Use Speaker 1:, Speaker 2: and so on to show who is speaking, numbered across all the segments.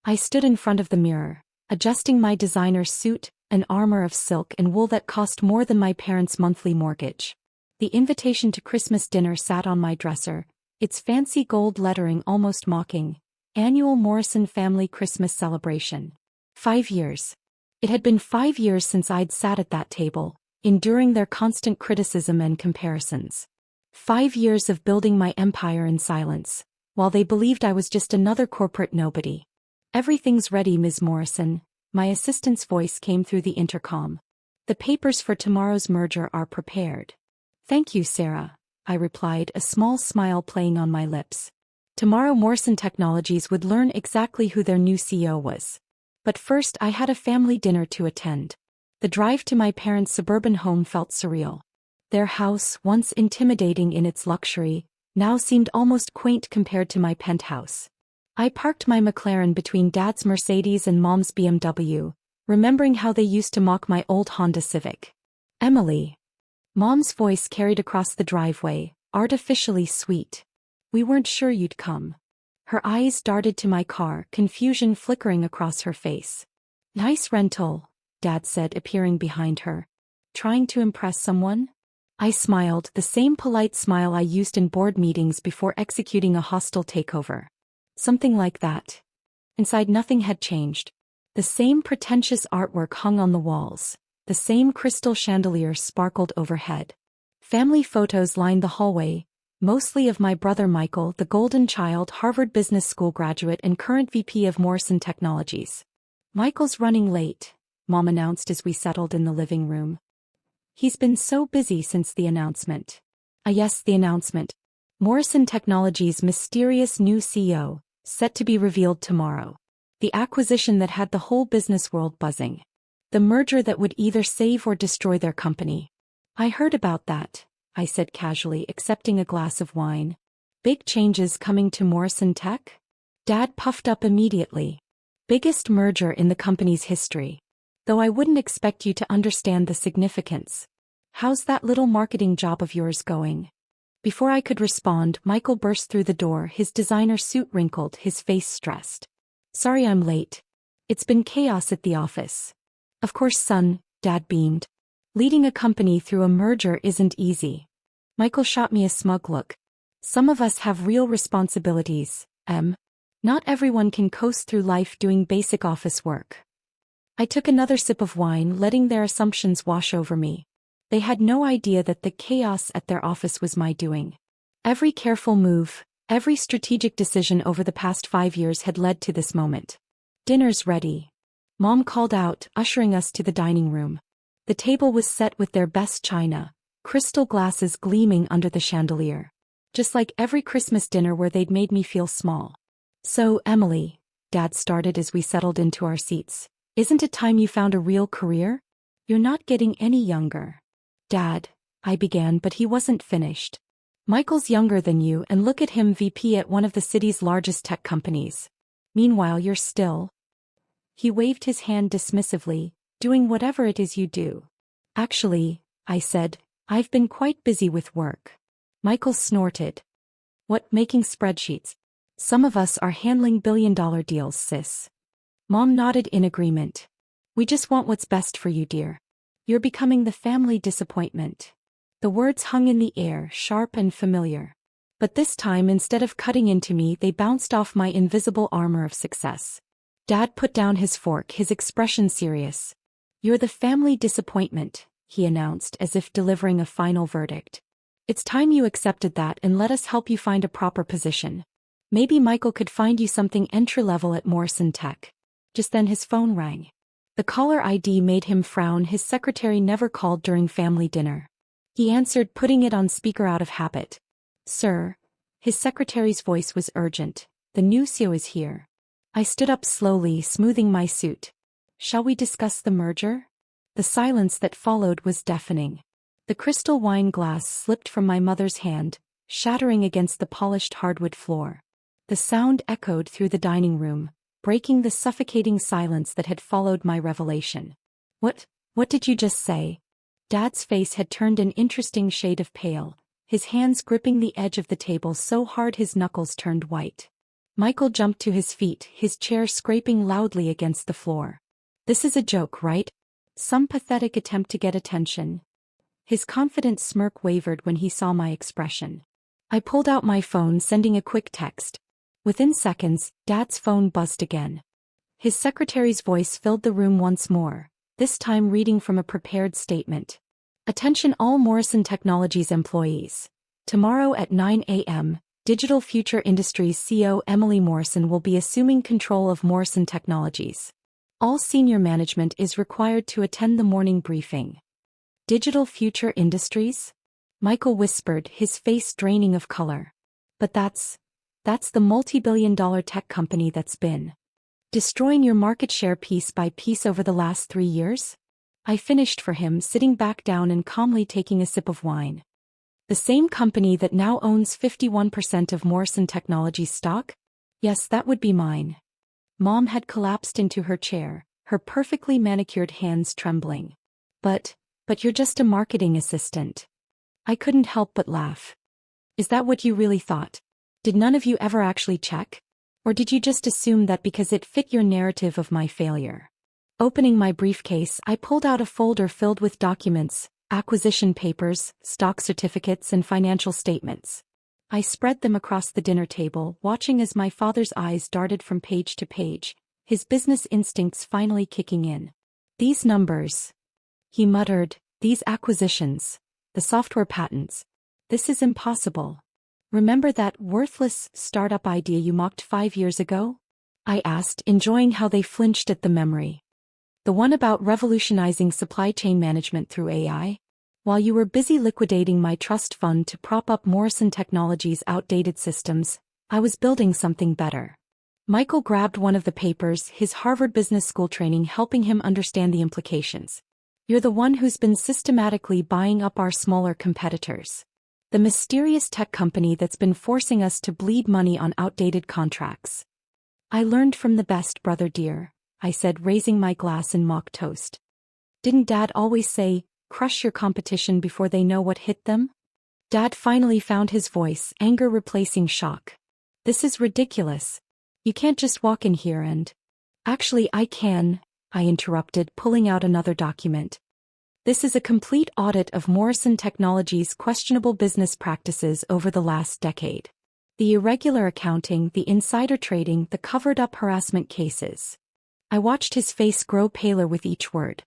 Speaker 1: I stood in front of the mirror, adjusting my designer suit, an armor of silk and wool that cost more than my parents' monthly mortgage. The invitation to Christmas dinner sat on my dresser, its fancy gold lettering almost mocking. Annual Morrison Family Christmas Celebration. 5 years. It had been 5 years since I'd sat at that table, enduring their constant criticism and comparisons. 5 years of building my empire in silence, while they believed I was just another corporate nobody. "Everything's ready, Ms. Morrison," my assistant's voice came through the intercom. "The papers for tomorrow's merger are prepared." "Thank you, Sarah," I replied, a small smile playing on my lips. Tomorrow Morrison Technologies would learn exactly who their new CEO was. But first I had a family dinner to attend. The drive to my parents' suburban home felt surreal. Their house, once intimidating in its luxury, now seemed almost quaint compared to my penthouse. I parked my McLaren between Dad's Mercedes and Mom's BMW, remembering how they used to mock my old Honda Civic. "Emily." Mom's voice carried across the driveway, artificially sweet. "We weren't sure you'd come." Her eyes darted to my car, confusion flickering across her face. "Nice rental," Dad said, appearing behind her. "Trying to impress someone?" I smiled, the same polite smile I used in board meetings before executing a hostile takeover. "Something like that." Inside nothing had changed. The same pretentious artwork hung on the walls. The same crystal chandelier sparkled overhead. Family photos lined the hallway, mostly of my brother Michael, the golden child, Harvard Business School graduate and current VP of Morrison Technologies. "Michael's running late," Mom announced as we settled in the living room. "He's been so busy since the announcement." Yes, the announcement. Morrison Technologies' mysterious new CEO, set to be revealed tomorrow. The acquisition that had the whole business world buzzing. The merger that would either save or destroy their company. "I heard about that," I said casually, accepting a glass of wine. "Big changes coming to Morrison Tech?" Dad puffed up immediately. "Biggest merger in the company's history. Though I wouldn't expect you to understand the significance. How's that little marketing job of yours going?" Before I could respond, Michael burst through the door, his designer suit wrinkled, his face stressed. "Sorry I'm late. It's been chaos at the office." "Of course, son," Dad beamed. "Leading a company through a merger isn't easy." Michael shot me a smug look. "Some of us have real responsibilities, Em. Not everyone can coast through life doing basic office work." I took another sip of wine, letting their assumptions wash over me. They had no idea that the chaos at their office was my doing. Every careful move, every strategic decision over the past 5 years had led to this moment. "Dinner's ready," Mom called out, ushering us to the dining room. The table was set with their best china, crystal glasses gleaming under the chandelier. Just like every Christmas dinner where they'd made me feel small. "So, Emily," Dad started as we settled into our seats, "isn't it time you found a real career? You're not getting any younger." "Dad," I began, but he wasn't finished. "Michael's younger than you, and look at him, VP at one of the city's largest tech companies. Meanwhile you're still..." He waved his hand dismissively, "Doing whatever it is you do." "Actually," I said, "I've been quite busy with work." Michael snorted. "What, making spreadsheets?" "Some of us are handling billion-dollar deals, sis." Mom nodded in agreement. "We just want what's best for you, dear. You're becoming the family disappointment." The words hung in the air, sharp and familiar. But this time, instead of cutting into me, they bounced off my invisible armor of success. Dad put down his fork, his expression serious. "You're the family disappointment," he announced, as if delivering a final verdict. "It's time you accepted that and let us help you find a proper position. Maybe Michael could find you something entry-level at Morrison Tech." Just then his phone rang. The caller ID made him frown. His secretary never called during family dinner. He answered, putting it on speaker out of habit. "Sir." His secretary's voice was urgent. "The new CEO is here." I stood up slowly, smoothing my suit. "Shall we discuss the merger?" The silence that followed was deafening. The crystal wine glass slipped from my mother's hand, shattering against the polished hardwood floor. The sound echoed through the dining room, breaking the suffocating silence that had followed my revelation. What did you just say?" Dad's face had turned an interesting shade of pale, his hands gripping the edge of the table so hard his knuckles turned white. Michael jumped to his feet, his chair scraping loudly against the floor. This is a joke, right? Some pathetic attempt to get attention. His confident smirk wavered when he saw my expression. I pulled out my phone, sending a quick text. Within seconds, Dad's phone buzzed again. His secretary's voice filled the room once more, this time reading from a prepared statement. Attention all Morrison Technologies employees. Tomorrow at 9 a.m., Digital Future Industries CEO Emily Morrison will be assuming control of Morrison Technologies. All senior management is required to attend the morning briefing. Digital Future Industries? Michael whispered, his face draining of color. But that's the multi-billion-dollar tech company that's been destroying your market share piece by piece over the last 3 years? I finished for him, sitting back down and calmly taking a sip of wine. The same company that now owns 51% of Morrison Technologies stock? Yes, that would be mine. Mom had collapsed into her chair, her perfectly manicured hands trembling. But you're just a marketing assistant. I couldn't help but laugh. Is that what you really thought? Did none of you ever actually check? Or did you just assume that because it fit your narrative of my failure? Opening my briefcase, I pulled out a folder filled with documents, acquisition papers, stock certificates, and financial statements. I spread them across the dinner table, watching as my father's eyes darted from page to page, his business instincts finally kicking in. These numbers, he muttered, these acquisitions, the software patents. This is impossible. Remember that worthless startup idea you mocked 5 years ago? I asked, enjoying how they flinched at the memory. The one about revolutionizing supply chain management through AI? While you were busy liquidating my trust fund to prop up Morrison Technologies' outdated systems, I was building something better. Michael grabbed one of the papers, his Harvard Business School training helping him understand the implications. You're the one who's been systematically buying up our smaller competitors. The mysterious tech company that's been forcing us to bleed money on outdated contracts. I learned from the best, brother dear, I said, raising my glass in mock toast. Didn't Dad always say, crush your competition before they know what hit them? Dad finally found his voice, anger replacing shock. This is ridiculous. You can't just walk in here and... Actually, I can, I interrupted, pulling out another document. This is a complete audit of Morrison Technologies' questionable business practices over the last decade. The irregular accounting, the insider trading, the covered-up harassment cases. I watched his face grow paler with each word.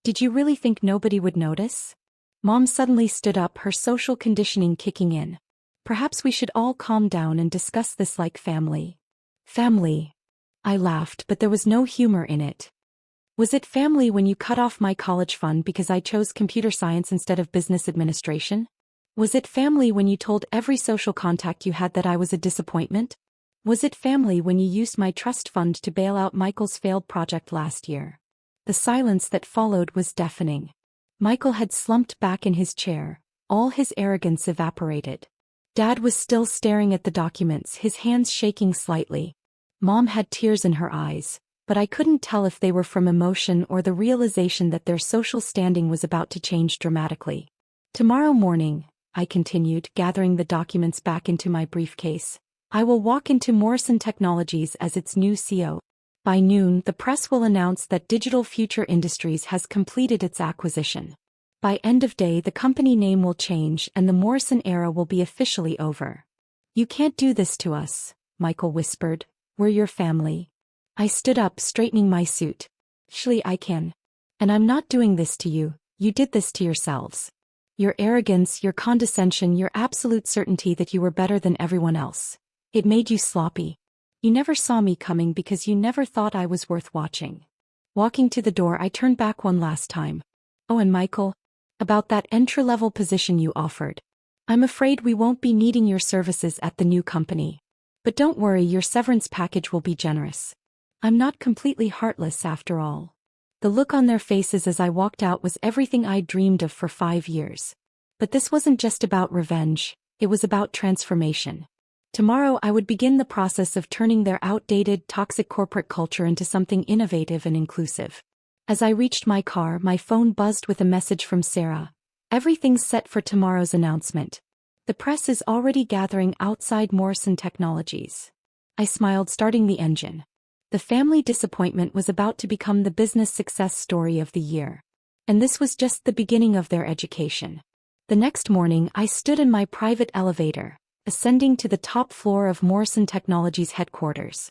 Speaker 1: Did you really think nobody would notice? Mom suddenly stood up, her social conditioning kicking in. Perhaps we should all calm down and discuss this like family. Family. I laughed, but there was no humor in it. Was it family when you cut off my college fund because I chose computer science instead of business administration? Was it family when you told every social contact you had that I was a disappointment? Was it family when you used my trust fund to bail out Michael's failed project last year? The silence that followed was deafening. Michael had slumped back in his chair, all his arrogance evaporated. Dad was still staring at the documents, his hands shaking slightly. Mom had tears in her eyes, but I couldn't tell if they were from emotion or the realization that their social standing was about to change dramatically. Tomorrow morning, I continued, gathering the documents back into my briefcase, I will walk into Morrison Technologies as its new CEO. By noon, the press will announce that Digital Future Industries has completed its acquisition. By end of day, the company name will change and the Morrison era will be officially over. You can't do this to us, Michael whispered. We're your family. I stood up, straightening my suit. Surely I can. And I'm not doing this to you, you did this to yourselves. Your arrogance, your condescension, your absolute certainty that you were better than everyone else. It made you sloppy. You never saw me coming because you never thought I was worth watching. Walking to the door, I turned back one last time. Oh, and Michael, about that entry-level position you offered. I'm afraid we won't be needing your services at the new company. But don't worry, your severance package will be generous. I'm not completely heartless after all. The look on their faces as I walked out was everything I'd dreamed of for 5 years. But this wasn't just about revenge, it was about transformation. Tomorrow I would begin the process of turning their outdated, toxic corporate culture into something innovative and inclusive. As I reached my car, my phone buzzed with a message from Sarah. Everything's set for tomorrow's announcement. The press is already gathering outside Morrison Technologies. I smiled, starting the engine. The family disappointment was about to become the business success story of the year. And this was just the beginning of their education. The next morning, I stood in my private elevator, ascending to the top floor of Morrison Technologies headquarters.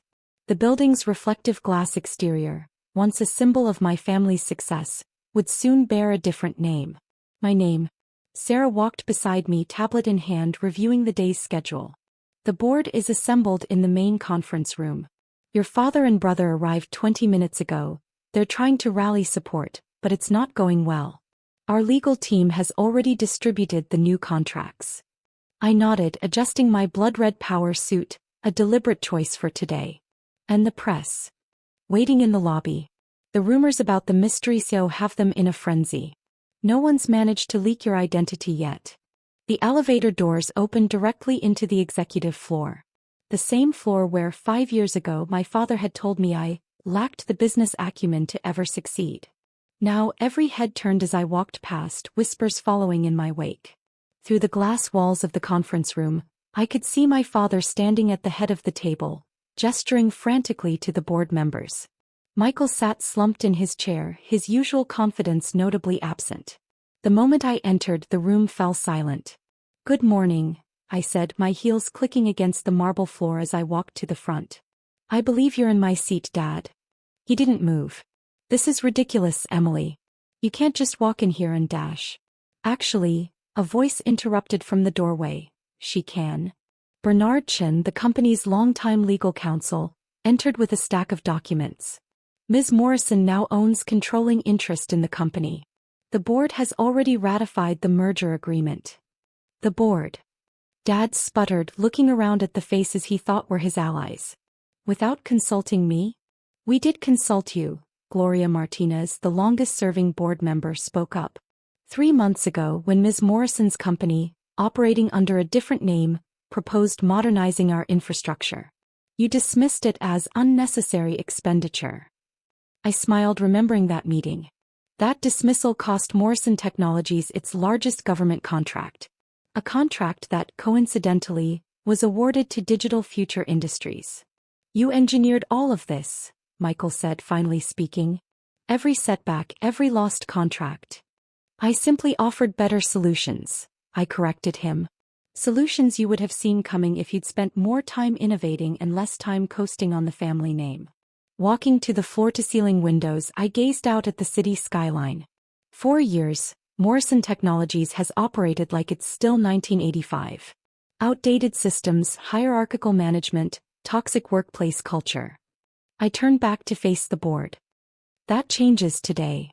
Speaker 1: The building's reflective glass exterior, once a symbol of my family's success, would soon bear a different name. My name. Sarah walked beside me, tablet in hand, reviewing the day's schedule. The board is assembled in the main conference room. Your father and brother arrived 20 minutes ago. They're trying to rally support, but it's not going well. Our legal team has already distributed the new contracts. I nodded, adjusting my blood-red power suit, a deliberate choice for today. And the press. Waiting in the lobby. The rumors about the mystery CEO have them in a frenzy. No one's managed to leak your identity yet. The elevator doors opened directly into the executive floor. The same floor where 5 years ago my father had told me I lacked the business acumen to ever succeed. Now every head turned as I walked past, whispers following in my wake. Through the glass walls of the conference room, I could see my father standing at the head of the table, gesturing frantically to the board members. Michael sat slumped in his chair, his usual confidence notably absent. The moment I entered, the room fell silent. "Good morning," I said, my heels clicking against the marble floor as I walked to the front. "I believe you're in my seat, Dad." He didn't move. "This is ridiculous, Emily. You can't just walk in here and dash." "Actually," a voice interrupted from the doorway, "she can." Bernard Chen, the company's longtime legal counsel, entered with a stack of documents. "Ms. Morrison now owns controlling interest in the company. The board has already ratified the merger agreement." "The board?" Dad sputtered, looking around at the faces he thought were his allies. "Without consulting me?" "We did consult you," Gloria Martinez, the longest-serving board member, spoke up. 3 months ago, when Ms. Morrison's company, operating under a different name, proposed modernizing our infrastructure. You dismissed it as unnecessary expenditure." I smiled, remembering that meeting. That dismissal cost Morrison Technologies its largest government contract. A contract that, coincidentally, was awarded to Digital Future Industries. "You engineered all of this," Michael said, finally speaking. "Every setback, every lost contract." "I simply offered better solutions," I corrected him. "Solutions you would have seen coming if you'd spent more time innovating and less time coasting on the family name." Walking to the floor-to-ceiling windows, I gazed out at the city skyline. 4 years, Morrison Technologies has operated like it's still 1985. Outdated systems, hierarchical management, toxic workplace culture. I turned back to face the board. "That changes today."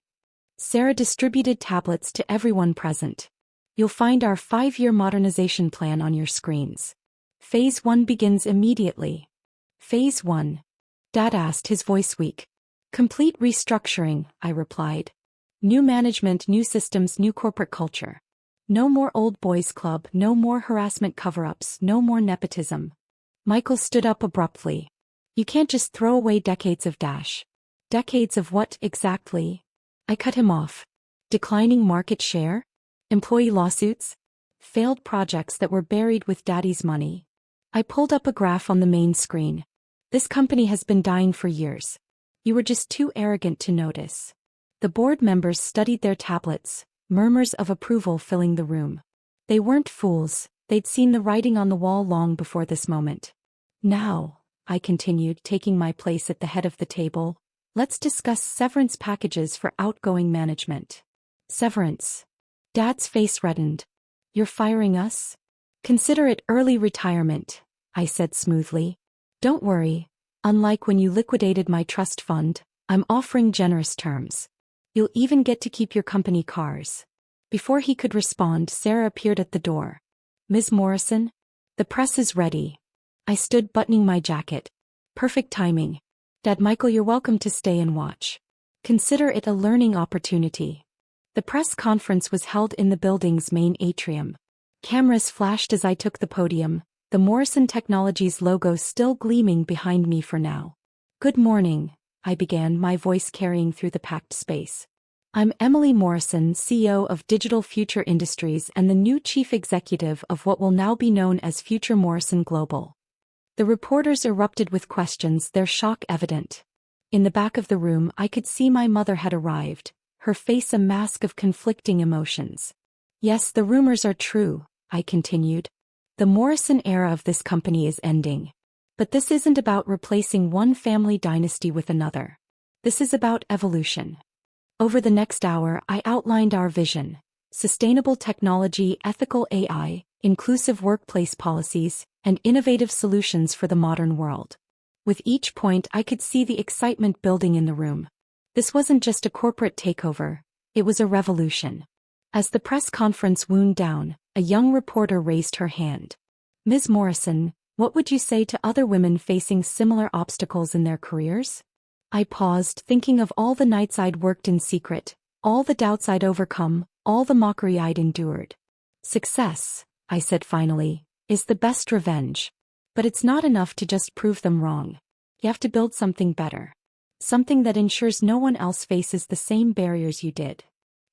Speaker 1: Sarah distributed tablets to everyone present. "You'll find our 5-year modernization plan on your screens. Phase 1 begins immediately." "Phase 1?" Dad asked, his voice weak. "Complete restructuring," I replied. "New management, new systems, new corporate culture. No more old boys club, no more harassment cover-ups, no more nepotism." Michael stood up abruptly. "You can't just throw away decades of dash." "Decades of what, exactly?" I cut him off. "Declining market share? Employee lawsuits? Failed projects that were buried with Daddy's money?" I pulled up a graph on the main screen. "This company has been dying for years. You were just too arrogant to notice." The board members studied their tablets, murmurs of approval filling the room. They weren't fools, they'd seen the writing on the wall long before this moment. "Now," I continued, taking my place at the head of the table, "let's discuss severance packages for outgoing management." "Severance?" Dad's face reddened. "You're firing us?" "Consider it early retirement," I said smoothly. "Don't worry, unlike when you liquidated my trust fund, I'm offering generous terms. You'll even get to keep your company cars." Before he could respond, Sarah appeared at the door. "Ms. Morrison? The press is ready." I stood buttoning my jacket. "Perfect timing. Dad, Michael, you're welcome to stay and watch. Consider it a learning opportunity." The press conference was held in the building's main atrium. Cameras flashed as I took the podium, the Morrison Technologies logo still gleaming behind me for now. "Good morning," I began, my voice carrying through the packed space. "I'm Emily Morrison, CEO of Digital Future Industries and the new chief executive of what will now be known as Future Morrison Global." The reporters erupted with questions, their shock evident. In the back of the room, I could see my mother had arrived, her face a mask of conflicting emotions. Yes, the rumors are true, I continued. The Morrison era of this company is ending. But this isn't about replacing one family dynasty with another. This is about evolution. Over the next hour, I outlined our vision: sustainable technology, ethical AI, inclusive workplace policies, and innovative solutions for the modern world. With each point, I could see the excitement building in the room. This wasn't just a corporate takeover, it was a revolution. As the press conference wound down, a young reporter raised her hand. Ms. Morrison, what would you say to other women facing similar obstacles in their careers? I paused, thinking of all the nights I'd worked in secret, all the doubts I'd overcome, all the mockery I'd endured. Success, I said finally, is the best revenge. But it's not enough to just prove them wrong. You have to build something better. Something that ensures no one else faces the same barriers you did.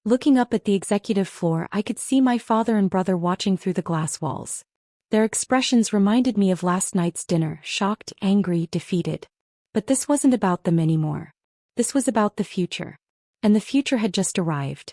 Speaker 1: Looking up at the executive floor, I could see my father and brother watching through the glass walls. Their expressions reminded me of last night's dinner, shocked, angry, defeated. But this wasn't about them anymore. This was about the future. And the future had just arrived.